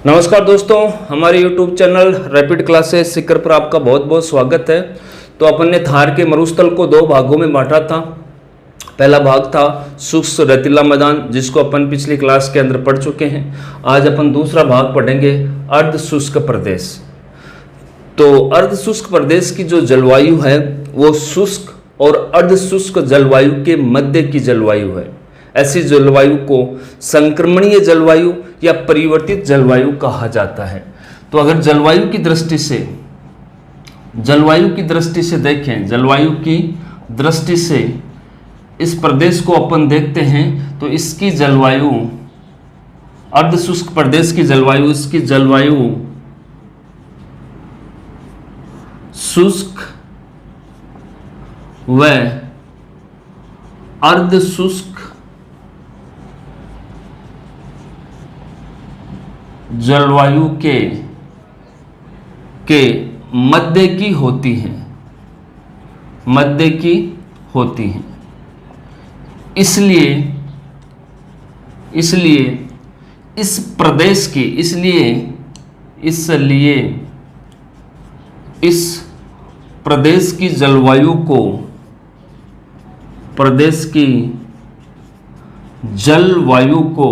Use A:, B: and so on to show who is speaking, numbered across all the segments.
A: नमस्कार दोस्तों, हमारे YouTube channel rapid classes Sikar पर आपका बहुत बहुत स्वागत है। तो अपन ने थार के मरुस्थल को दो भागों में बांटा था। पहला भाग था शुष्क रेतीला मैदान, जिसको अपन पिछली क्लास के अंदर पढ़ चुके हैं। आज अपन दूसरा भाग पढ़ेंगे अर्ध शुष्क प्रदेश। तो अर्ध शुष्क प्रदेश की जो जलवायु है वो शुष्क और अर्ध शुष्क जलवायु के मध्य की जलवायु है। ऐसी जलवायु को संक्रमणीय जलवायु या परिवर्तित जलवायु कहा जाता है। तो अगर जलवायु की दृष्टि से देखें, जलवायु की दृष्टि से इस प्रदेश को अपन देखते हैं तो इसकी जलवायु, अर्ध शुष्क प्रदेश की जलवायु, इसकी जलवायु शुष्क व अर्ध शुष्क जलवायु के मध्य की होती है, इसलिए इस प्रदेश की इस प्रदेश की जलवायु को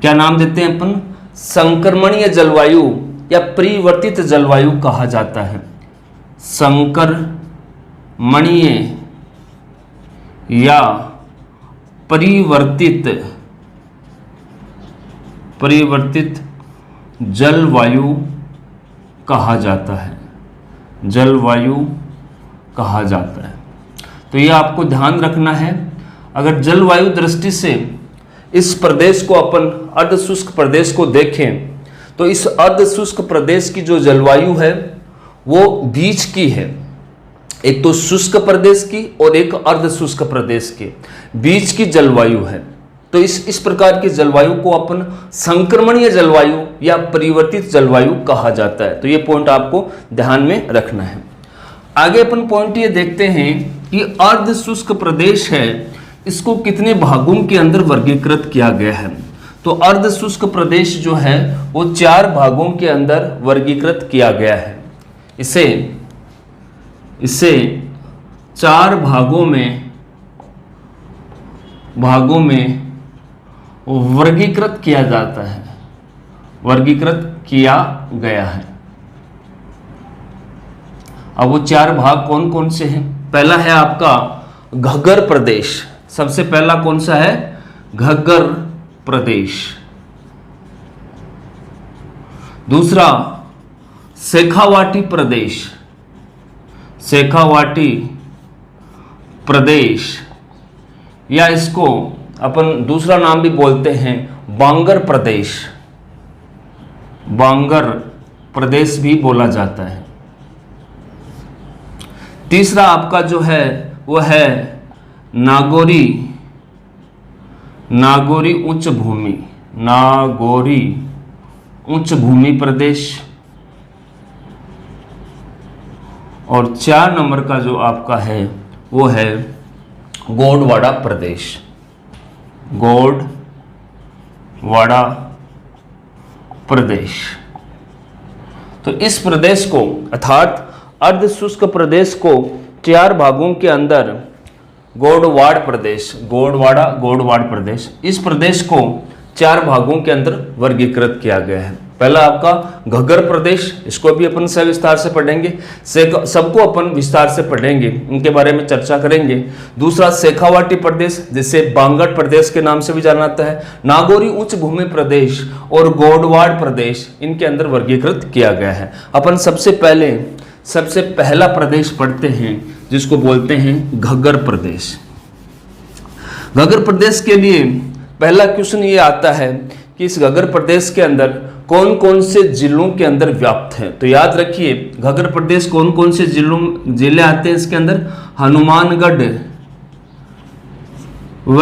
A: क्या नाम देते हैं अपन? संक्रमणीय जलवायु या परिवर्तित जलवायु कहा जाता है। संक्रमणीय या परिवर्तित जलवायु कहा जाता है। तो ये आपको ध्यान रखना है। अगर जलवायु दृष्टि से इस प्रदेश को अपन अर्ध शुष्क प्रदेश को देखें तो इस अर्ध शुष्क प्रदेश की जो जलवायु है वो बीच की है। एक तो शुष्क प्रदेश की और एक अर्ध शुष्क प्रदेश के बीच की जलवायु है। तो इस प्रकार की जलवायु को अपन संक्रमणीय जलवायु या परिवर्तित जलवायु कहा जाता है। तो ये पॉइंट आपको ध्यान में रखना है। आगे अपन पॉइंट ये देखते हैं कि अर्ध शुष्क प्रदेश है, इसको कितने भागों के अंदर वर्गीकृत किया गया है। तो अर्ध शुष्क प्रदेश जो है वो 4 भागों के अंदर वर्गीकृत किया गया है। इसे 4 भागों में वर्गीकृत किया जाता है, वर्गीकृत किया गया है। अब वो 4 भाग कौन कौन से हैं? पहला है आपका घग्गर प्रदेश। सबसे पहला कौन सा है? घग्गर प्रदेश। दूसरा शेखावाटी प्रदेश, या इसको अपन दूसरा नाम भी बोलते हैं बांगर प्रदेश भी बोला जाता है। तीसरा आपका जो है वो है नागौरी उच्च भूमि प्रदेश। और 4 नंबर का जो आपका है वो है गोंडवाड़ा प्रदेश। तो इस प्रदेश को, अर्थात अर्ध शुष्क प्रदेश को 4 भागों के अंदर गोंडवाड़ प्रदेश, इस प्रदेश को 4 भागों के अंदर वर्गीकृत किया गया है। पहला आपका घग्गर प्रदेश, इसको भी अपन सविस्तार से पढ़ेंगे, सबको अपन विस्तार से पढ़ेंगे, इनके बारे में चर्चा करेंगे। दूसरा शेखावाटी प्रदेश, जिसे बांगर प्रदेश के नाम से भी जाना जाता है। नागौरी उच्च भूमि प्रदेश और गोंडवाड़ प्रदेश, इनके अंदर वर्गीकृत किया गया है। अपन सबसे पहला प्रदेश पढ़ते हैं जिसको बोलते हैं घग्गर प्रदेश। घग्गर प्रदेश के लिए पहला क्वेश्चन ये आता है कि इस घग्गर प्रदेश के अंदर कौन कौन से जिलों के अंदर व्याप्त है। तो याद रखिए, घग्गर प्रदेश कौन कौन से जिले आते हैं इसके अंदर? हनुमानगढ़ व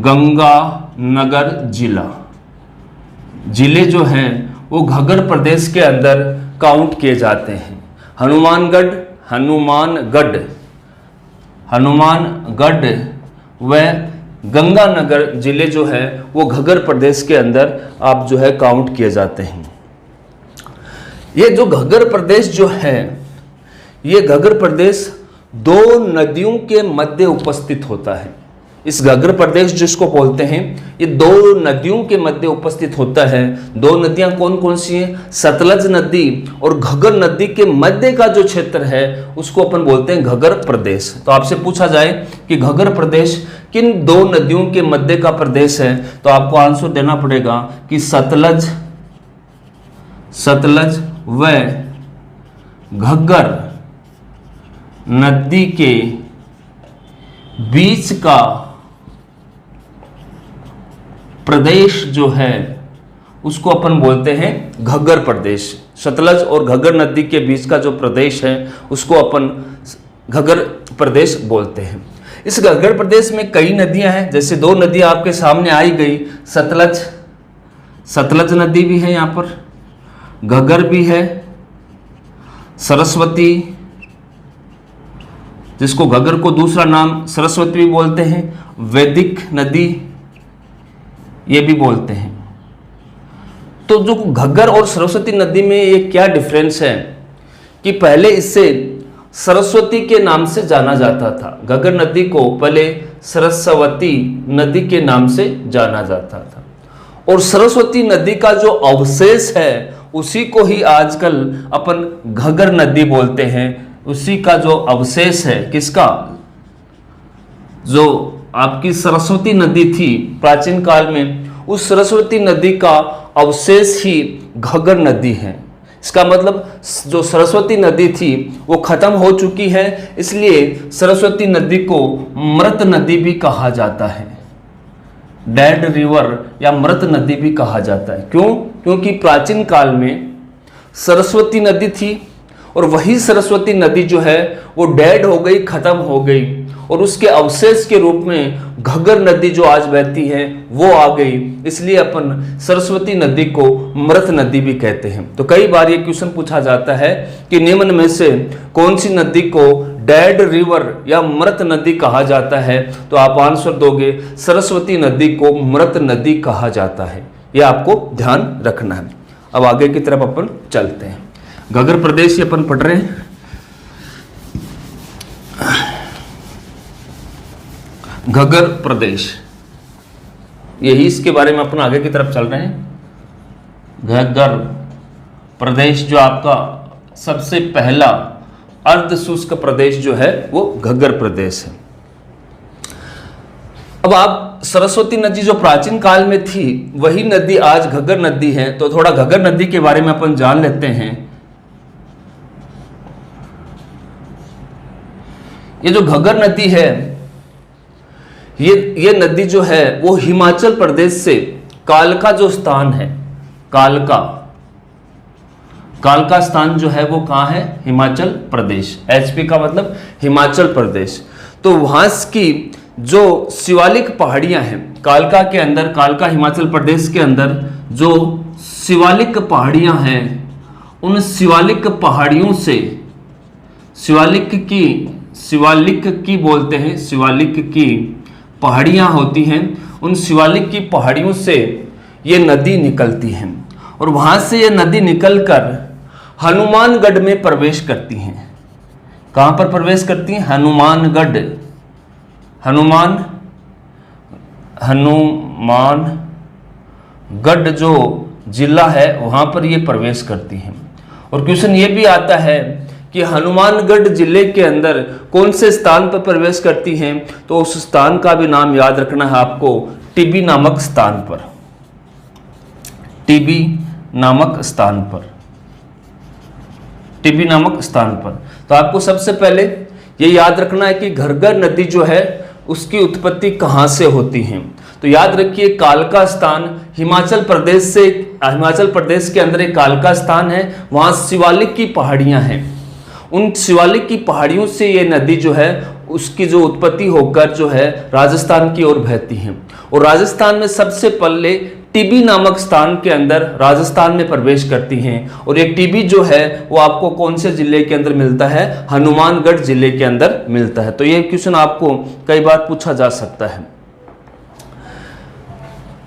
A: गंगानगर जिले जो हैं वो घग्गर प्रदेश के अंदर काउंट किए जाते हैं। हनुमानगढ़ व गंगानगर जिले जो है वो घग्गर प्रदेश के अंदर आप जो है काउंट किए जाते हैं। ये जो घग्गर प्रदेश जो है, ये घग्गर प्रदेश दो नदियों के मध्य उपस्थित होता है। इस घग्गर प्रदेश जिसको बोलते हैं, ये दो नदियों के मध्य उपस्थित होता है। दो नदियां कौन कौन सी हैं? सतलज नदी और घग्गर नदी के मध्य का जो क्षेत्र है उसको अपन बोलते हैं घग्गर प्रदेश। तो आपसे पूछा जाए कि घग्गर प्रदेश किन दो नदियों के मध्य का प्रदेश है, तो आपको आंसर देना पड़ेगा कि सतलज व घग्गर नदी के बीच का प्रदेश जो है उसको अपन बोलते हैं घग्गर प्रदेश। सतलज और घग्गर नदी के बीच का जो प्रदेश है उसको अपन घग्गर प्रदेश बोलते हैं। इस घग्गर प्रदेश में कई नदियां हैं, जैसे दो नदियां आपके सामने आई गई, सतलज नदी भी है यहाँ पर, घग्गर भी है, सरस्वती, जिसको घग्गर को दूसरा नाम सरस्वती भी बोलते हैं, वैदिक नदी ये भी बोलते हैं। तो जो घग्गर और सरस्वती नदी में ये क्या डिफरेंस है कि पहले इसे सरस्वती के नाम से जाना जाता था। घग्गर नदी को पहले सरस्वती नदी के नाम से जाना जाता था, और सरस्वती नदी का जो अवशेष है उसी को ही आजकल अपन घग्गर नदी बोलते हैं। उसी का जो अवशेष है, किसका? जो आपकी सरस्वती नदी थी प्राचीन काल में, उस सरस्वती नदी का अवशेष ही घग्गर नदी है। इसका मतलब जो सरस्वती नदी थी वो खत्म हो चुकी है, इसलिए सरस्वती नदी को मृत नदी भी कहा जाता है, डेड रिवर या मृत नदी भी कहा जाता है। क्यों? क्योंकि प्राचीन काल में सरस्वती नदी थी और वही सरस्वती नदी जो है वो डेड हो गई, खत्म हो गई, और उसके अवशेष के रूप में घग्गर नदी जो आज बहती है वो आ गई, इसलिए अपन सरस्वती नदी को मृत नदी भी कहते हैं। तो कई बार ये क्वेश्चन पूछा जाता है कि निम्न में से कौन सी नदी को डेड रिवर या मृत नदी कहा जाता है, तो आप आंसर दोगे सरस्वती नदी को मृत नदी कहा जाता है। ये आपको ध्यान रखना है। अब आगे की तरफ अपन चलते हैं। घग्गर प्रदेश अपन पढ़ रहे हैं। घग्गर प्रदेश, यही इसके बारे में अपन आगे की तरफ चल रहे हैं। घग्गर प्रदेश जो आपका सबसे पहला अर्ध शुष्क प्रदेश जो है वो घग्गर प्रदेश है। अब आप सरस्वती नदी जो प्राचीन काल में थी वही नदी आज घग्गर नदी है, तो थोड़ा घग्गर नदी के बारे में अपन जान लेते हैं। ये जो घग्गर नदी है, ये नदी जो है वो हिमाचल प्रदेश से कालका जो स्थान है, कालका स्थान जो है वो कहाँ है? हिमाचल प्रदेश। एचपी का मतलब हिमाचल प्रदेश। तो वहां की जो शिवालिक पहाड़ियां हैं कालका के अंदर, कालका हिमाचल प्रदेश के अंदर जो शिवालिक पहाड़ियां हैं, उन शिवालिक पहाड़ियों से शिवालिक की बोलते हैं, शिवालिक की पहाड़ियां होती हैं, उन शिवालिक की पहाड़ियों से ये नदी निकलती हैं और वहां से ये नदी निकलकर हनुमानगढ़ में प्रवेश करती हैं। कहां पर प्रवेश करती हैं? हनुमानगढ़। हनुमानगढ़ जो जिला है वहां पर ये प्रवेश करती हैं। और क्वेश्चन ये भी आता है कि हनुमानगढ़ जिले के अंदर कौन से स्थान पर प्रवेश करती हैं, तो उस स्थान का भी नाम याद रखना है आपको, टिब्बी नामक स्थान पर। टिब्बी नामक स्थान पर, टिब्बी नामक स्थान पर। तो आपको सबसे पहले ये याद रखना है कि घग्गर नदी जो है उसकी उत्पत्ति कहाँ से होती है। तो याद रखिए कालका स्थान हिमाचल प्रदेश के अंदर एक कालका स्थान है, वहां शिवालिक की पहाड़ियां हैं। उन शिवालिक की पहाड़ियों से ये नदी जो है उसकी जो उत्पत्ति होकर जो है राजस्थान की ओर बहती है, और राजस्थान में सबसे पहले टिब्बी नामक स्थान के अंदर राजस्थान में प्रवेश करती हैं। और एक टिब्बी जो है वो आपको कौन से जिले के अंदर मिलता है? हनुमानगढ़ जिले के अंदर मिलता है। तो ये क्वेश्चन आपको कई बार पूछा जा सकता है।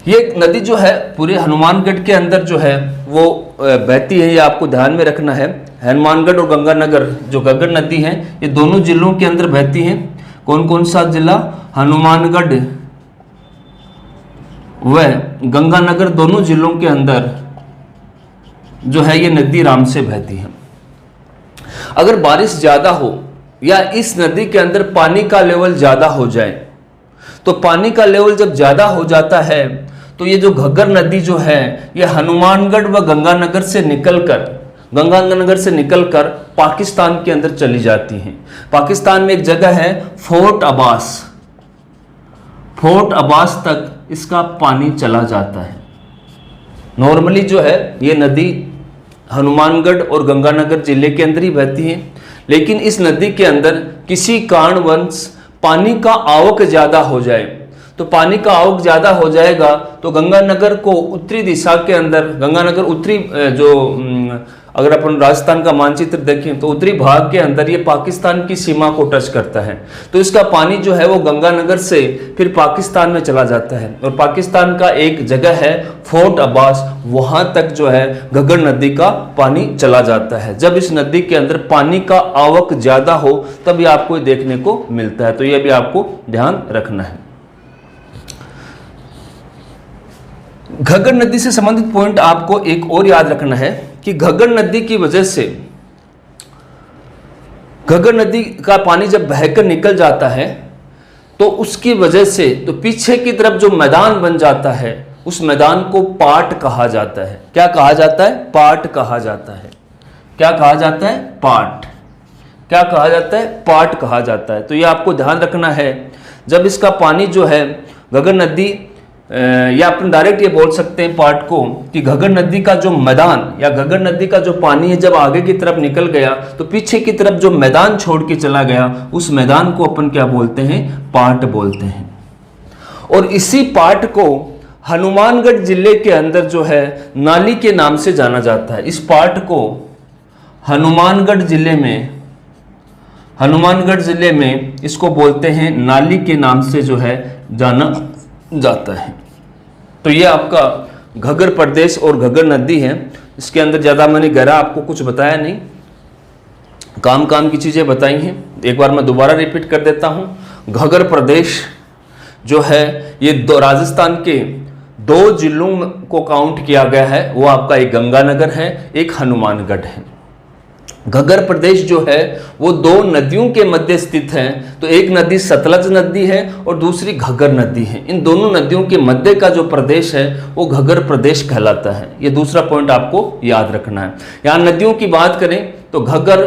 A: ये नदी जो है पूरे हनुमानगढ़ के अंदर जो है वो बहती है, ये आपको ध्यान में रखना है। हनुमानगढ़ और गंगानगर जो घग्गर नदी है ये दोनों जिलों के अंदर बहती है। कौन कौन सा जिला? हनुमानगढ़ व गंगानगर दोनों जिलों के अंदर जो है ये नदी आराम से बहती है। अगर बारिश ज्यादा हो या इस नदी के अंदर पानी का लेवल ज्यादा हो जाए, तो पानी का लेवल जब ज्यादा हो जाता है तो ये जो घग्गर नदी जो है ये हनुमानगढ़ व गंगानगर से निकलकर पाकिस्तान के अंदर चली जाती हैं। पाकिस्तान में एक जगह है फोर्ट अब्बास तक इसका पानी चला जाता है। नॉर्मली जो है ये नदी हनुमानगढ़ और गंगानगर जिले के अंदर ही बहती है, लेकिन इस नदी के अंदर किसी कारणवश पानी का आवक ज्यादा हो जाए, तो पानी का आवक ज्यादा हो जाएगा तो गंगानगर को उत्तरी दिशा के अंदर, गंगानगर उत्तरी जो अगर अपन राजस्थान का मानचित्र देखें तो उत्तरी भाग के अंदर ये पाकिस्तान की सीमा को टच करता है, तो इसका पानी जो है वो गंगानगर से फिर पाकिस्तान में चला जाता है। और पाकिस्तान का एक जगह है फोर्ट अब्बास, वहां तक जो है घग्गर नदी का पानी चला जाता है। जब इस नदी के अंदर पानी का आवक ज्यादा हो तब ये आपको देखने को मिलता है, तो यह भी आपको ध्यान रखना है। घग्गर नदी से संबंधित पॉइंट आपको एक और याद रखना है कि घग्गर नदी की वजह से, घग्गर नदी का पानी जब बहकर निकल जाता है तो उसकी वजह से तो पीछे की तरफ जो मैदान बन जाता है उस मैदान को पाट कहा जाता है। क्या कहा जाता है? पाट कहा जाता है। क्या कहा जाता है? पाट। क्या कहा जाता है? पाट कहा जाता है। तो ये आपको ध्यान रखना है। जब इसका पानी जो है घग्गर नदी, या अपन डायरेक्ट ये बोल सकते हैं पार्ट को कि घग्गर नदी का जो मैदान या घग्गर नदी का जो पानी है जब आगे की तरफ निकल गया तो पीछे की तरफ जो मैदान छोड़ के चला गया उस मैदान को अपन क्या बोलते हैं? पाट बोलते हैं। और इसी पाट को हनुमानगढ़ जिले के अंदर जो है नाली के नाम से जाना जाता है। इस पाट को हनुमानगढ़ जिले में इसको बोलते हैं नाली के नाम से जो है जाना जाता है। तो ये आपका घग्गर प्रदेश और घग्गर नदी है। इसके अंदर ज़्यादा मैंने गहरा आपको कुछ बताया नहीं, काम की चीज़ें बताई हैं। एक बार मैं दोबारा रिपीट कर देता हूँ। घग्गर प्रदेश जो है ये राजस्थान के 2 जिलों को काउंट किया गया है, वो आपका एक गंगानगर है, एक हनुमानगढ़ है। घग्गर प्रदेश जो है वो 2 नदियों के मध्य स्थित है, तो एक नदी सतलज नदी है और दूसरी घग्गर नदी है। इन दोनों नदियों के मध्य का जो प्रदेश है वो घग्गर प्रदेश कहलाता है। ये दूसरा पॉइंट आपको याद रखना है। यहाँ नदियों की बात करें तो घग्गर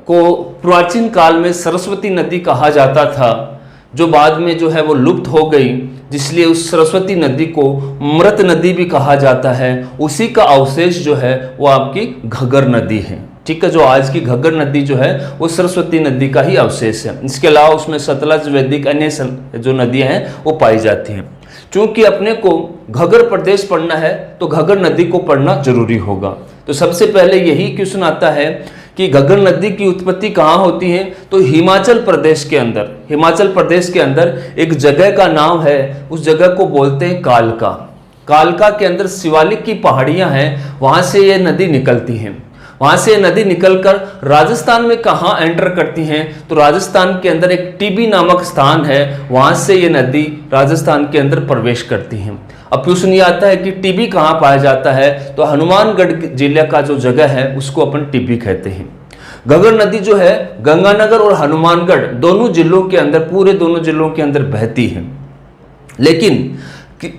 A: को प्राचीन काल में सरस्वती नदी कहा जाता था, जो बाद में जो है वो लुप्त हो गई, जिसलिए उस सरस्वती नदी को मृत नदी भी कहा जाता है। उसी का अवशेष जो है वो आपकी घग्गर नदी है। ठीक है, जो आज की घग्गर नदी जो है वो सरस्वती नदी का ही अवशेष है। इसके अलावा उसमें सतलज, वैदिक, अन्य जो नदियां हैं वो पाई जाती हैं। चूंकि अपने को घग्गर प्रदेश पढ़ना है तो घग्गर नदी को पढ़ना जरूरी होगा। तो सबसे पहले यही क्वेश्चन आता है कि घग्गर नदी की उत्पत्ति कहाँ होती है? तो हिमाचल प्रदेश के अंदर एक जगह का नाम है, उस जगह को बोलते हैं कालका। कालका के अंदर शिवालिक की पहाड़ियां हैं, वहां से ये नदी निकलती हैं। वहां से नदी निकलकर राजस्थान में कहाँ एंटर करती हैं? तो राजस्थान के अंदर एक टिब्बी नामक स्थान है, वहां से ये नदी राजस्थान के अंदर प्रवेश करती हैं। अब क्वेश्चन ये आता है कि टिब्बी कहाँ पाया जाता है? तो हनुमानगढ़ जिले का जो जगह है उसको अपन टिब्बी कहते हैं। घग्गर नदी जो है गंगानगर और हनुमानगढ़ दोनों जिलों के अंदर, पूरे दोनों जिलों के अंदर बहती है। लेकिन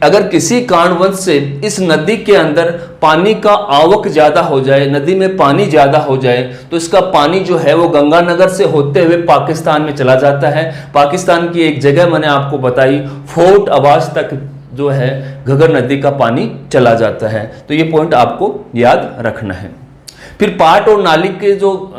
A: अगर किसी कारणवश से इस नदी के अंदर पानी का आवक ज्यादा हो जाए, नदी में पानी ज्यादा हो जाए, तो इसका पानी जो है वो गंगानगर से होते हुए पाकिस्तान में चला जाता है। पाकिस्तान की एक जगह मैंने आपको बताई, फोर्ट अब्बास तक जो है घग्गर नदी का पानी चला जाता है। तो ये पॉइंट आपको याद रखना है। फिर पाट और नाली के जो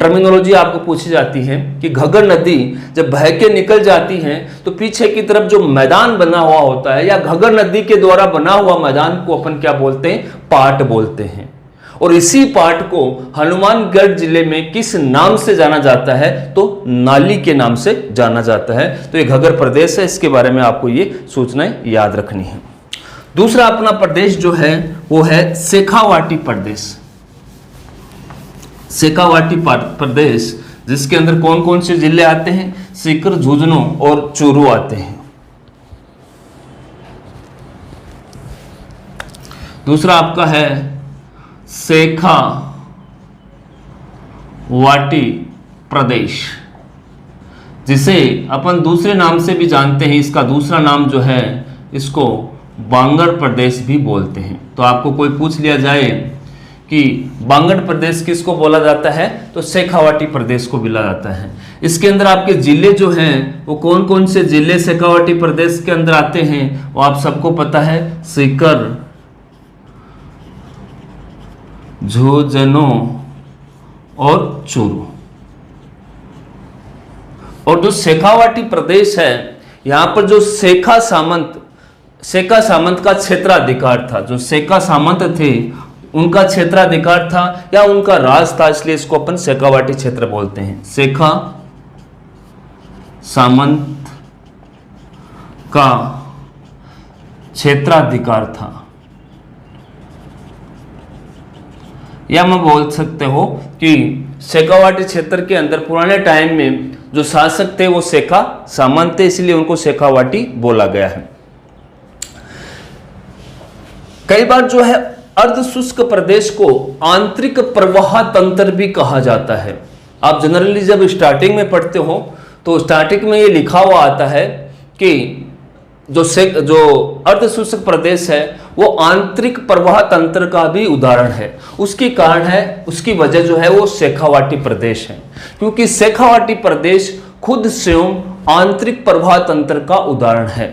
A: टर्मिनोलॉजी आपको पूछी जाती है कि घग्गर नदी जब बह के निकल जाती है तो पीछे की तरफ जो मैदान बना हुआ होता है या घग्गर नदी के द्वारा बना हुआ मैदान को अपन क्या बोलते हैं? पाट बोलते हैं। और इसी पाट को हनुमानगढ़ जिले में किस नाम से जाना जाता है? तो नाली के नाम से जाना जाता है। तो ये घग्गर प्रदेश है, इसके बारे में आपको ये सूचनाएं याद रखनी है। दूसरा अपना प्रदेश जो है वो है शेखावाटी प्रदेश। शेखावाटी प्रदेश जिसके अंदर कौन कौन से जिले आते हैं? सीकर, झुंझुनू और चूरू आते हैं। दूसरा आपका है शेखावाटी प्रदेश, जिसे अपन दूसरे नाम से भी जानते हैं। इसका दूसरा नाम जो है इसको बांगड़ प्रदेश भी बोलते हैं। तो आपको कोई पूछ लिया जाए कि बांगड़ प्रदेश किसको बोला जाता है, तो शेखावाटी प्रदेश को बोला जाता है। इसके अंदर आपके जिले जो हैं वो कौन कौन से जिले शेखावाटी प्रदेश के अंदर आते हैं, वो आप सबको पता है। सीकर, झुंझुनू और चूरू। और जो शेखावाटी प्रदेश है, यहाँ पर जो शेखा सामंत का क्षेत्राधिकार था, जो शेखा सामंत थे उनका क्षेत्राधिकार था या उनका राज था, इसलिए इसको अपन शेखावाटी क्षेत्र बोलते हैं। शेखा सामंत का क्षेत्राधिकार था, या मैं बोल सकते हो कि शेखावाटी क्षेत्र के अंदर पुराने टाइम में जो शासक थे वो शेखा सामंत थे, इसलिए उनको शेखावाटी बोला गया है। कई बार जो है अर्धशुष्क प्रदेश को आंतरिक प्रवाह तंत्र भी कहा जाता है। आप जनरली जब स्टार्टिंग में पढ़ते हो तो स्टार्टिंग में ये लिखा हुआ आता है कि जो अर्धशुष्क प्रदेश है वो आंतरिक प्रवाह तंत्र का भी उदाहरण है। उसकी कारण है, उसकी वजह जो है वो शेखावाटी प्रदेश है, क्योंकि शेखावाटी प्रदेश खुद स्वयं आंतरिक प्रवाह तंत्र का उदाहरण है।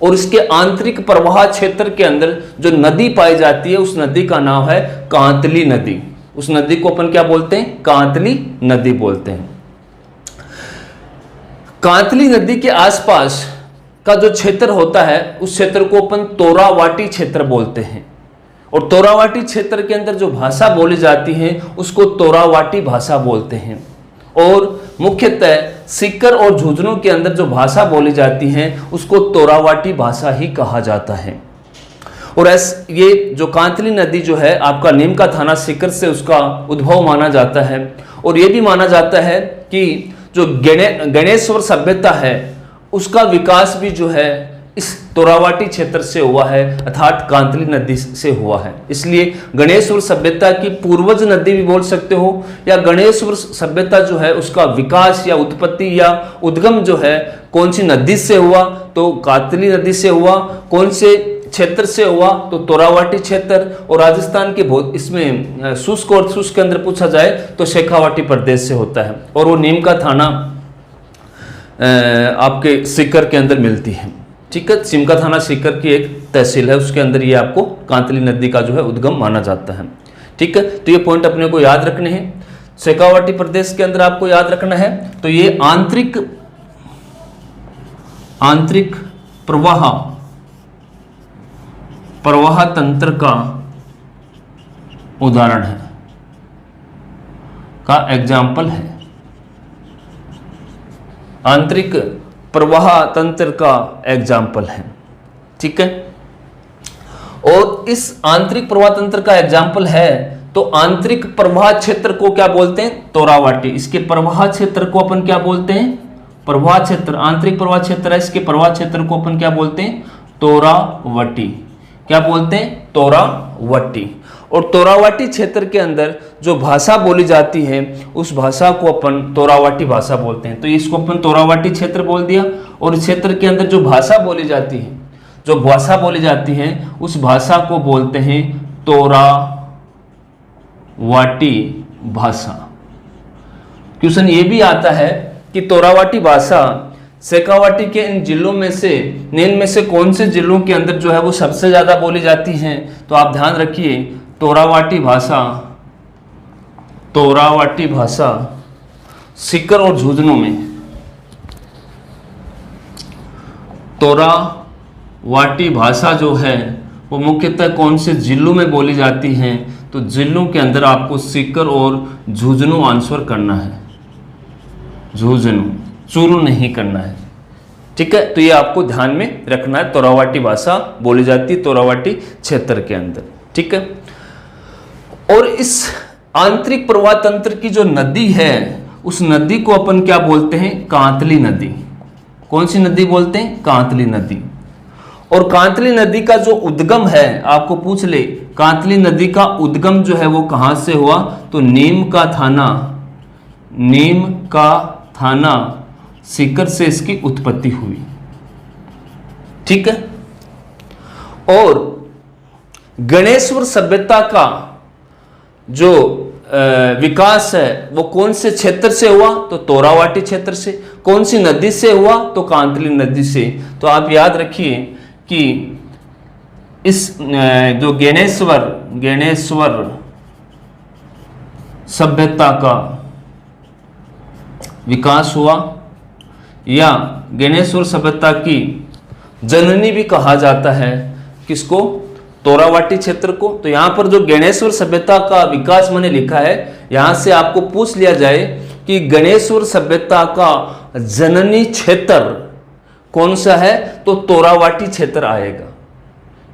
A: और इसके आंतरिक प्रवाह क्षेत्र के अंदर जो नदी पाई जाती है उस नदी का नाम है कांतली नदी। उस नदी को अपन क्या बोलते हैं? कांतली नदी बोलते हैं। कांतली नदी के आसपास का जो क्षेत्र होता है उस क्षेत्र को अपन तोरावाटी क्षेत्र बोलते हैं। और तोरावाटी क्षेत्र के अंदर जो भाषा बोली जाती है उसको तोरावाटी भाषा बोलते हैं। और मुख्यतः सीकर और झुंझुनू के अंदर जो भाषा बोली जाती है उसको तोरावाटी भाषा ही कहा जाता है। और ये जो कांतली नदी जो है आपका नीम का थाना सीकर से उसका उद्भव माना जाता है। और ये भी माना जाता है कि जो गणेश्वर सभ्यता है उसका विकास भी जो है इस तोरावाटी क्षेत्र से हुआ है, अर्थात कांतली नदी से हुआ है। इसलिए गणेश्वर सभ्यता की पूर्वज नदी भी बोल सकते हो, या गणेश्वर सभ्यता जो है उसका विकास या उत्पत्ति या उद्गम जो है कौन सी नदी से हुआ, तो कांतली नदी से हुआ। कौन से क्षेत्र से हुआ, तो तोरावाटी क्षेत्र। और राजस्थान के बहुत इसमें शुष्क और शुष्क के अंदर पूछा जाए तो शेखावाटी प्रदेश से होता है। और वो नीम का थाना आपके सीकर के अंदर मिलती है। ठीक है, सिमका थाना सीकर की एक तहसील है, उसके अंदर ये आपको कांतली नदी का जो है उद्गम माना जाता है। ठीक है, तो ये पॉइंट अपने को याद रखने हैं। शेखावाटी प्रदेश के अंदर आपको याद रखना है तो ये आंतरिक प्रवाह तंत्र का उदाहरण है, का एग्जाम्पल है। आंतरिक प्रवाह तंत्र का एग्जाम्पल है। ठीक है, और इस आंतरिक प्रवाह तंत्र का एग्जाम्पल है तो आंतरिक प्रवाह क्षेत्र को क्या बोलते हैं? तोरावाटी। इसके प्रवाह क्षेत्र को अपन क्या बोलते हैं? प्रवाह क्षेत्र। आंतरिक प्रवाह क्षेत्र है, इसके प्रवाह क्षेत्र को अपन क्या बोलते हैं? तोरावटी। क्या बोलते हैं? तोरावटी। और तोरावाटी क्षेत्र के अंदर जो भाषा बोली जाती है उस भाषा को अपन तोरावाटी भाषा बोलते हैं। तो इसको अपन तोरावाटी क्षेत्र बोल दिया। और इस क्षेत्र के अंदर जो भाषा बोली जाती है उस भाषा को बोलते हैं तोरावाटी भाषा। क्वेश्चन ये भी आता है कि तोरावाटी भाषा शेखावाटी के इन जिलों में से कौन से जिलों के अंदर जो है वो सबसे ज्यादा बोली जाती हैं? तो आप ध्यान रखिए, तोरावाटी भाषा सीकर और झुंझुनू में। तोरावाटी भाषा जो है वो मुख्यतः कौन से जिलों में बोली जाती हैं? तो जिलों के अंदर आपको सीकर और झुंझुनू आंसर करना है। झुंझुनू, चूरू नहीं करना है। ठीक है, तो ये आपको ध्यान में रखना है। तोरावाटी भाषा बोली जाती है तोरावाटी क्षेत्र के अंदर, ठीक है। और इस आंतरिक प्रवाह तंत्र की जो नदी है उस नदी को अपन क्या बोलते हैं? कांतली नदी। कौन सी नदी बोलते हैं? कांतली नदी। और कांतली नदी का जो उद्गम है, आपको पूछ ले, कांतली नदी का उद्गम जो है वो कहां से हुआ? तो नीम का थाना सीकर से इसकी उत्पत्ति हुई, ठीक है। और गणेश्वर सभ्यता का जो विकास है वो कौन से क्षेत्र से हुआ? तो तोरावाटी क्षेत्र से। कौन सी नदी से हुआ? तो कांतली नदी से। तो आप याद रखिए कि इस जो ज्ञानेश्वर सभ्यता का विकास हुआ, या ज्ञानेश्वर सभ्यता की जननी भी कहा जाता है, किसको? तोरावाटी क्षेत्र को। तो यहां पर जो ज्ञानेश्वर सभ्यता का विकास मैंने लिखा है, यहां से आपको पूछ लिया जाए कि गणेश्वर सभ्यता का जननी क्षेत्र कौन सा है? तो तोरावाटी क्षेत्र आएगा,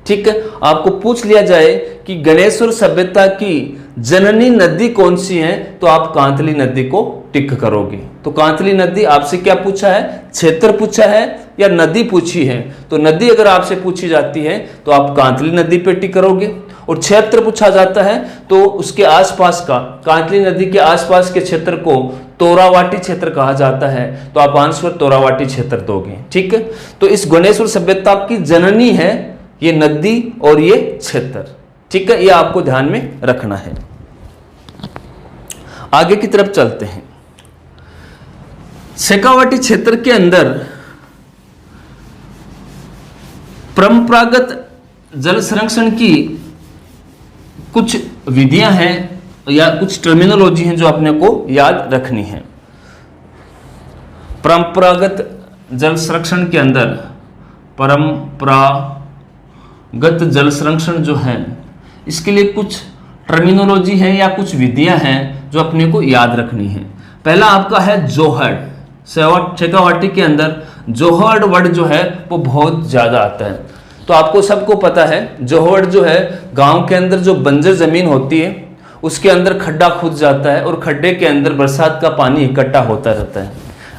A: ठीक है। आपको पूछ लिया जाए कि गणेश्वर सभ्यता की जननी नदी कौन सी है, तो आप कांतली नदी को टिक करोगे। तो कांतली नदी आपसे क्या पूछा है? क्षेत्र पूछा है या नदी पूछी है? तो नदी अगर आपसे पूछी जाती है तो आप कांतली नदी पे टिक करोगे, और क्षेत्र पूछा जाता है तो उसके आसपास का, कांतली नदी के आसपास के क्षेत्र को तोरावाटी क्षेत्र कहा जाता है, तो आप आंसर तोरावाटी क्षेत्र दोगे, ठीक है। तो इस गणेश्वर सभ्यता की जननी है ये नदी और ये क्षेत्र, ठीक है। ये आपको ध्यान में रखना है। आगे की तरफ चलते हैं। शेखावाटी क्षेत्र के अंदर परंपरागत जल संरक्षण की कुछ विधियां हैं या कुछ टर्मिनोलॉजी हैं जो अपने को याद रखनी है। परंपरागत जल संरक्षण के अंदर परंपरागत जल संरक्षण जो है इसके लिए कुछ टर्मिनोलॉजी है या कुछ विधियां हैं जो अपने को याद रखनी है। पहला आपका है जोहड़। शेखावाटी के अंदर जोहड़ वर्ड जो है वो बहुत ज़्यादा आता है। तो आपको सबको पता है जोहड़ जो है गांव के अंदर जो बंजर ज़मीन होती है उसके अंदर खड्डा खुद जाता है और खड्डे के अंदर बरसात का पानी इकट्ठा होता रहता है।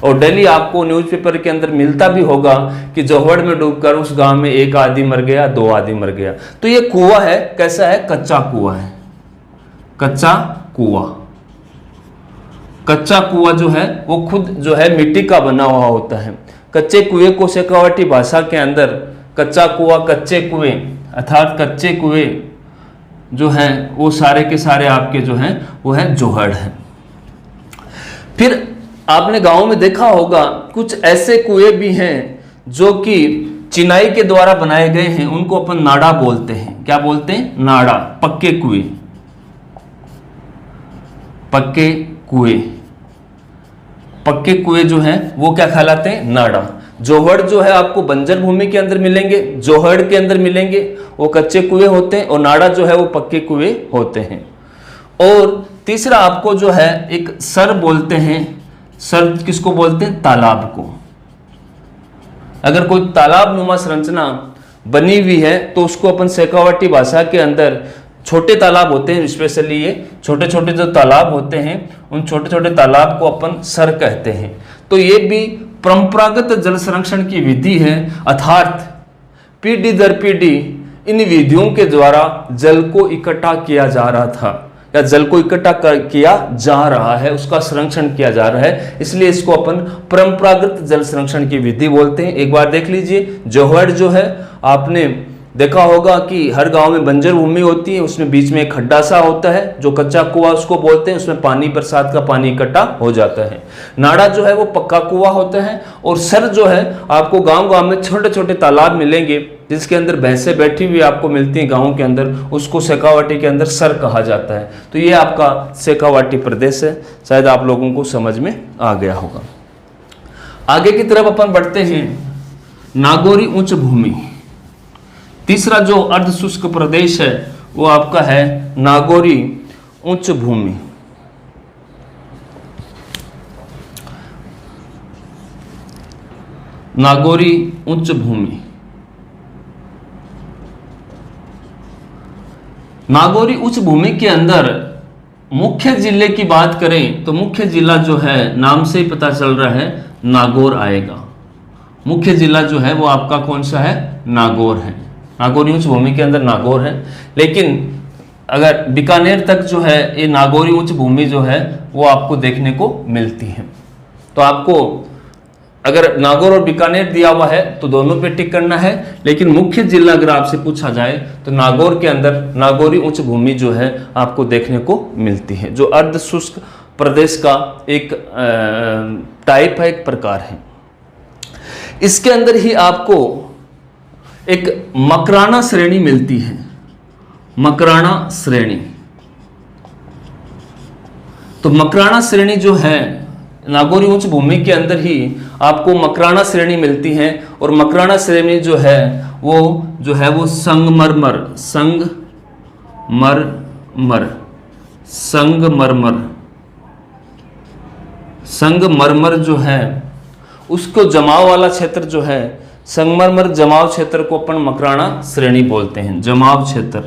A: और डेली आपको न्यूज़पेपर के अंदर मिलता भी होगा कि जोहड़ में डूबकर उस गांव में 1 आदमी मर गया, 2 आदमी मर गया। तो ये कुआं है, कैसा है? कच्चा कुआं है, कच्चा कुआं। कच्चा कुआं जो है वो खुद जो है मिट्टी का बना हुआ होता है। कच्चे कुएं को शेखावाटी भाषा के अंदर कच्चा कुआं, कच्चे कुएं अर्थात कच्चे कुएं जो हैं वो सारे के सारे आपके जो हैं वो है जोहड़ है। फिर आपने गांव में देखा होगा कुछ ऐसे कुएं भी हैं जो कि चिनाई के द्वारा बनाए गए हैं, उनको अपन नाड़ा बोलते हैं। क्या बोलते हैं? नाड़ा। पक्के कुएं, पक्के कुएं, पक्के कुएं जो हैं वो क्या कहलाते हैं? नाड़ा। जोहड़ जो है आपको बंजर भूमि के अंदर मिलेंगे, जोहड़ के अंदर मिलेंगे, वो कच्चे कुएं होते हैं, और नाड़ा जो है वो पक्के कुएं होते हैं। और तीसरा आपको जो है एक सर बोलते हैं। सर किसको बोलते हैं? तालाब को। अगर कोई तालाब नुमा संरचना बनी हुई है तो उसको अपन शेखावाटी भाषा के अंदर छोटे तालाब होते हैं, स्पेशली ये छोटे छोटे जो तालाब होते हैं उन छोटे छोटे तालाब को अपन सर कहते हैं। तो ये भी परंपरागत जल संरक्षण की विधि है, अर्थात पीढ़ी दर पीढ़ी इन विधियों के द्वारा जल को इकट्ठा किया जा रहा था या जल को इकट्ठा किया जा रहा है, उसका संरक्षण किया जा रहा है, इसलिए इसको अपन परंपरागत जल संरक्षण की विधि बोलते हैं। एक बार देख लीजिए, जोहड़ जो है आपने देखा होगा कि हर गांव में बंजर भूमि होती है, उसमें बीच में एक खड्डा सा होता है जो कच्चा कुआं उसको बोलते हैं, उसमें पानी बरसात का पानी इकट्ठा हो जाता है। नाड़ा जो है वो पक्का कुआं होता है, और सर जो है आपको गांव में छोटे छोटे तालाब मिलेंगे जिसके अंदर भैंसें बैठी हुई आपको मिलती हैं गाँव के अंदर, उसको शेखावाटी के अंदर सर कहा जाता है। तो ये आपका शेखावाटी प्रदेश है, शायद आप लोगों को समझ में आ गया होगा। आगे की तरफ अपन बढ़ते हैं। नागौरी उच्च भूमि, तीसरा जो अर्ध शुष्क प्रदेश है वो आपका है नागौरी उच्च भूमि। नागौरी उच्च भूमि। नागौरी उच्च भूमि के अंदर मुख्य जिले की बात करें तो मुख्य जिला जो है नाम से ही पता चल रहा है नागौर आएगा। मुख्य जिला जो है वो आपका कौन सा है? नागौर है। नागौरी उच्च भूमि के अंदर नागौर है। लेकिन अगर बीकानेर तक जो है ये नागौरी उच्च भूमि जो है वो आपको देखने को मिलती है। तो आपको अगर नागौर और बीकानेर दिया हुआ है तो दोनों पे टिक करना है, लेकिन मुख्य जिला अगर आपसे पूछा जाए तो नागौर के अंदर नागौरी उच्च भूमि जो है आपको देखने को मिलती है, जो अर्ध शुष्क प्रदेश का एक टाइप है, एक प्रकार है। इसके अंदर ही आपको एक मकराना श्रेणी मिलती है। मकराना श्रेणी, तो मकराना श्रेणी जो है नागौरी उच्च भूमि के अंदर ही आपको मकराना श्रेणी मिलती है। और मकराना श्रेणी जो है वो संगमरमर संगमरमर जो है उसको जमाव वाला क्षेत्र जो है, संगमरमर जमाव क्षेत्र को अपन मकराना श्रेणी बोलते हैं। जमाव क्षेत्र।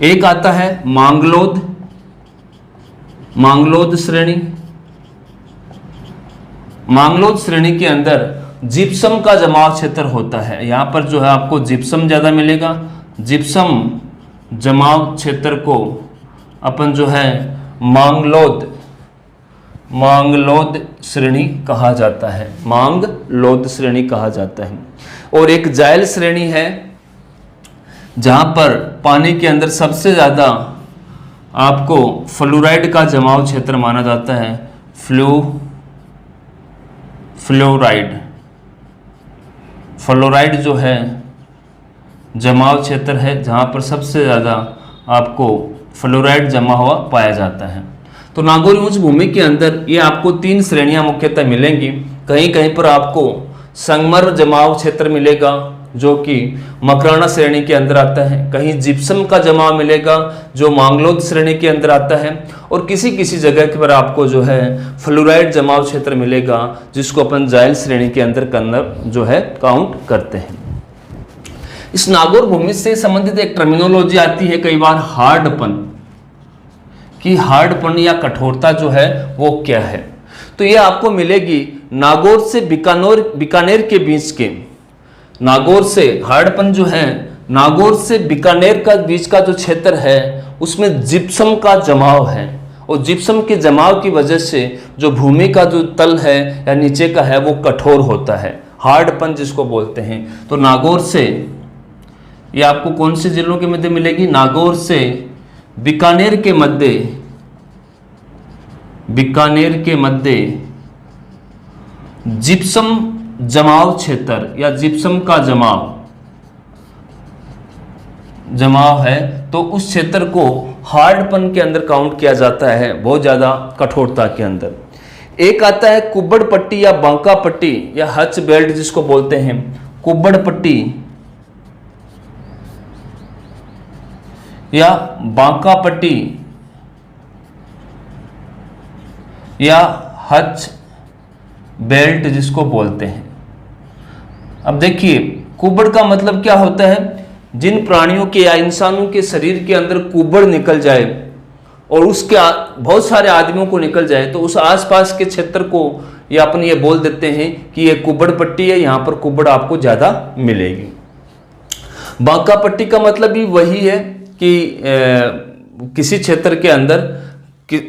A: एक आता है मांगलोद श्रेणी। मांगलोद श्रेणी के अंदर जिप्सम का जमाव क्षेत्र होता है। यहां पर जो है आपको जिप्सम ज्यादा मिलेगा। जिप्सम जमाव क्षेत्र को अपन जो है मांगलोद श्रेणी कहा जाता है। मांगलोद श्रेणी कहा जाता है। और एक जायल श्रेणी है जहां पर पानी के अंदर सबसे ज्यादा आपको फ्लोराइड का जमाव क्षेत्र माना जाता है। फ्लोराइड जो है जमाव क्षेत्र है जहां पर सबसे ज्यादा आपको फ्लोराइड जमा हुआ पाया जाता है। तो नागौरी उच्च भूमि के अंदर ये आपको 3 श्रेणियां मुख्यतः मिलेंगी। कहीं कहीं पर आपको संगमरमर जमाव क्षेत्र मिलेगा जो कि मकराना श्रेणी के अंदर आता है, कहीं जिप्सम का जमाव मिलेगा जो मांगलोद श्रेणी के अंदर आता है, और किसी किसी जगह पर आपको जो है फ्लोराइड जमाव क्षेत्र मिलेगा जिसको अपन जायल श्रेणी के अंदर जो है काउंट करते हैं। इस नागौर भूमि से संबंधित एक टर्मिनोलॉजी आती है कई बार हार्डपन, कि हार्डपन या कठोरता जो है वो क्या है। तो ये आपको मिलेगी नागौर से बीकानेर के बीच के, नागौर से हार्डपन जो है नागौर से बीकानेर का बीच का जो क्षेत्र है उसमें जिप्सम का जमाव है, और जिप्सम के जमाव की वजह से जो भूमि का जो तल है या नीचे का है वो कठोर होता है, हार्डपन जिसको बोलते हैं। तो नागौर से ये आपको कौन से जिलों के मध्य मिलेगी? नागौर से बीकानेर के मध्य जिप्सम जमाव क्षेत्र या जिप्सम का जमाव है, तो उस क्षेत्र को हार्डपन के अंदर काउंट किया जाता है, बहुत ज्यादा कठोरता के अंदर। एक आता है कुब्बड़ पट्टी या बांका पट्टी या हच बेल्ट जिसको बोलते हैं, कुब्बड़ पट्टी या बांका पट्टी या हच बेल्ट जिसको बोलते हैं। अब देखिए कुब्बड़ का मतलब क्या होता है? जिन प्राणियों के या इंसानों के शरीर के अंदर कुब्बड़ निकल जाए और उसके बहुत सारे आदमियों को निकल जाए तो उस आसपास के क्षेत्र को या अपन ये बोल देते हैं कि ये कुब्बड़ पट्टी है, यहाँ पर कुब्बड़ आपको ज्यादा मिलेगी। बांका पट्टी का मतलब भी वही है कि किसी क्षेत्र के अंदर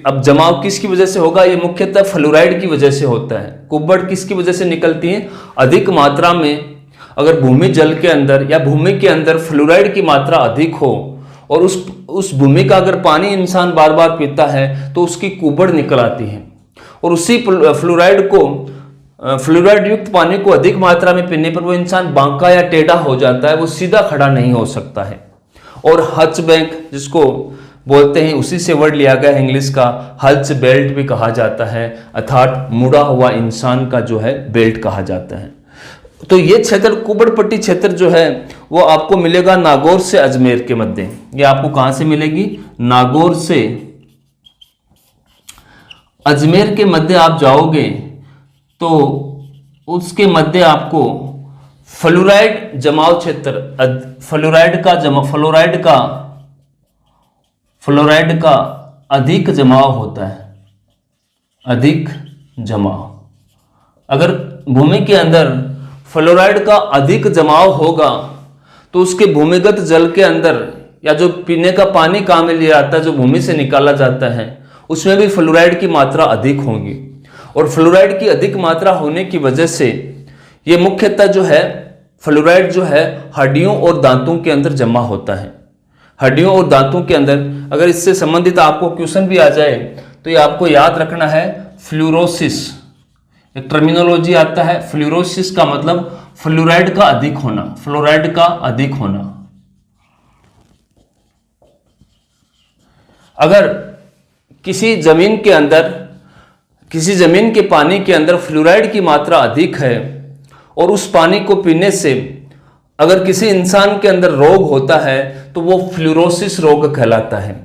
A: अब जमाव किसकी वजह से होगा? ये मुख्यतः फ्लोराइड की वजह से होता है। कुब्बड़ किसकी वजह से निकलती है? अधिक मात्रा में अगर भूमि जल के अंदर या भूमि के अंदर फ्लोराइड की मात्रा अधिक हो और उस भूमि का अगर पानी इंसान बार बार पीता है तो उसकी कुब्बड़ निकल आती है, और उसी फ्लोराइड युक्त पानी को अधिक मात्रा में पीने पर वो इंसान बांका या टेढ़ा हो जाता है, वो सीधा खड़ा नहीं हो सकता है। और हच बैंक जिसको बोलते हैं उसी से वर्ड लिया गया है इंग्लिश का, हच बेल्ट भी कहा जाता है, अर्थात मुड़ा हुआ इंसान का जो है बेल्ट कहा जाता है। तो ये क्षेत्र कुब्बड़ पट्टी क्षेत्र जो है वो आपको मिलेगा नागौर से अजमेर के मध्य। ये आपको कहां से मिलेगी? नागौर से अजमेर के मध्य आप जाओगे तो उसके मध्य आपको फ्लोराइड जमाव क्षेत्र, फ्लोराइड का अधिक जमाव होता है, अधिक जमाव। अगर भूमि के अंदर फ्लोराइड का अधिक जमाव होगा तो उसके भूमिगत जल के अंदर या जो पीने का पानी काम में लिया जाता है, जो भूमि से निकाला जाता है, उसमें भी फ्लोराइड की मात्रा अधिक होगी। और फ्लोराइड की अधिक मात्रा होने की वजह से ये मुख्यतः जो है फ्लोराइड जो है हड्डियों और दांतों के अंदर जमा होता है। हड्डियों और दांतों के अंदर, अगर इससे संबंधित आपको क्वेश्चन भी आ जाए तो ये आपको याद रखना है फ्लोरोसिस, एक टर्मिनोलॉजी आता है। फ्लोरोसिस का मतलब फ्लोराइड का अधिक होना, फ्लोराइड का अधिक होना। अगर किसी जमीन के अंदर, किसी जमीन के पानी के अंदर फ्लोराइड की मात्रा अधिक है और उस पानी को पीने से अगर किसी इंसान के अंदर रोग होता है तो वो फ्लोरोसिस रोग कहलाता है।